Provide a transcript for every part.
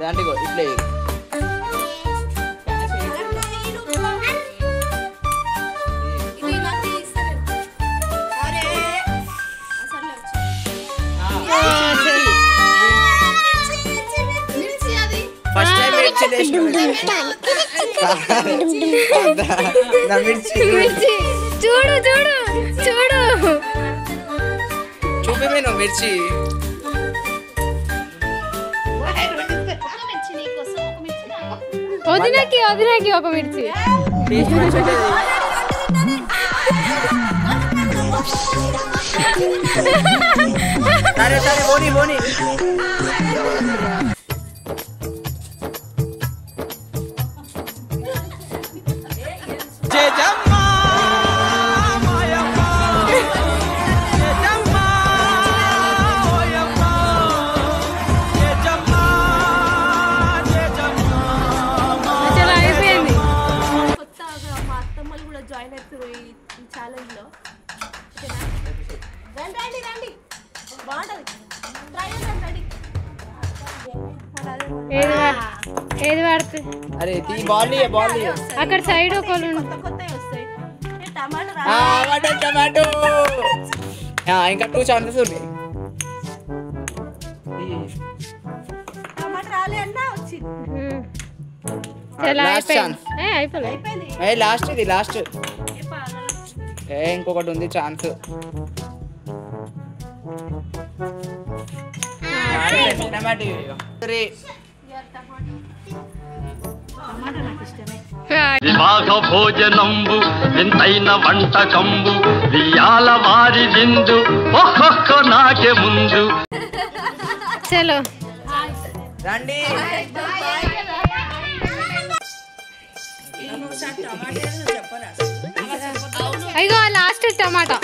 అంటే ఇట్లా first time మిర్చి చూడు చూడు చూడు చూపేమేను మిర్చి వదినకి వదినకి ఒక మిర్చి సరే సరే బోని బోని ఏది పడుతుంది అరే తీ బాల్ అక్కడ సైడ్ ఒకళ్ళు టమాటో ఇంకా 2 ఛాన్సెస్ ఉన్నాయి లాస్ట్ ఇది లాస్ట్ ఇంకొకటి ఉంది ఛాన్స్ వివాహ భోజనంబు వింతైన వంటకంబు వియాల వారి విందు ఒక్కొక్క నాకే ముందు చలో రండి అయ్యో లాస్ట్ టమాటా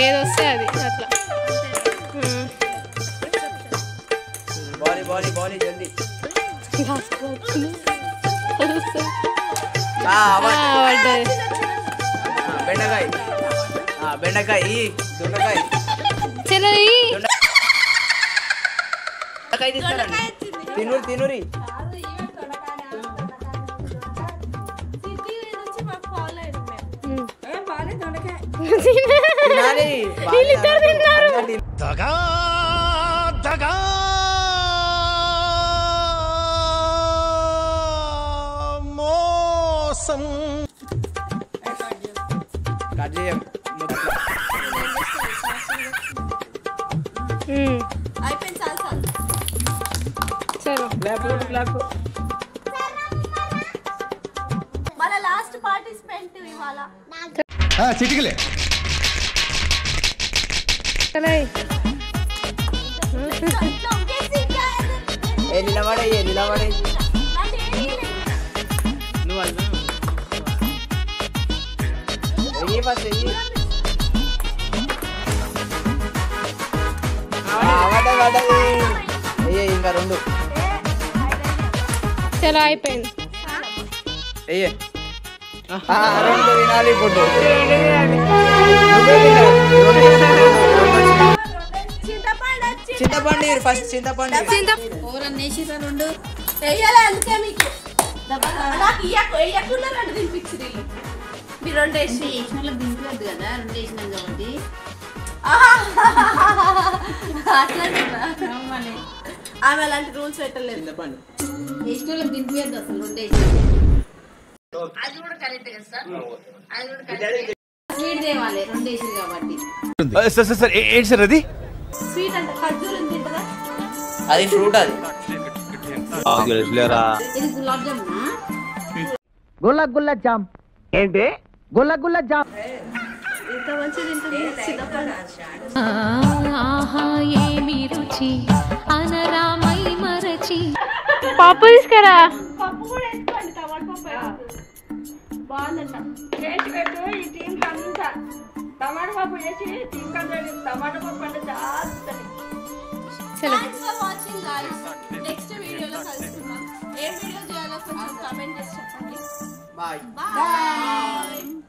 ఏదొస్తే అది అట్లా బాలి జల్దీ బెండకాయ బెండకాయ దొండకాయ చలో దొండకాయ తీసుకురండి తినురి మోసం మన లాస్ట్ పార్టిసిపెంట్ ఇవాళ చిటికలే నిలబడే నువ్వు ఫస్ట్ ఇంకా 2 చలో అయిపోయింది 2 వినాలి ఇప్పుడు చింతపండు ఫస్ట్ చింతపండు అందుకే మీకు నాకు ఇయ్యకుండా 2 తినిపించి మీరు 2 వేసి దింపలేదు కదా 2 వేసినాం కాబట్టి ఆమె అలాంటి రూల్స్ పెట్టలేదు చింతపండు వేసిన దింపలేదు అసలు 2 వేసి అది కూడా కరెక్ట్ కదా సార్ అది కూడా కరెక్ట్ స్వీట్ తేవాలి 2 వేసి కాబట్టి సార్ ఏంటి సార్ అది స్వీట్ అంటే ఖర్జూరం తింటారా అది ఫ్రూట్ అది ఇది గులాబ్ జామునా గుల్ల జామ్ ఏంటి గుల్ల జామ్ ఇంత మంచిది చింతపండు ఏమి రుచి అనరామై మరచి పప్పు తీసుకురా పప్పు కూడా వేసుకోండి టమాటా పప్పు బాగుందంట ఈ టీం అంతా టమాటా పప్పు వేసి టీం కంటే టమాటా పప్పు అంటే చాలా వాచింగ్ గైస్ నెక్స్ట్ వీడియోలో కలుసుకుందాం. ఏం వీడియో చేయాలో కొంచెం కామెంట్ చేసి చెప్పండి. బాయ్. బాయ్.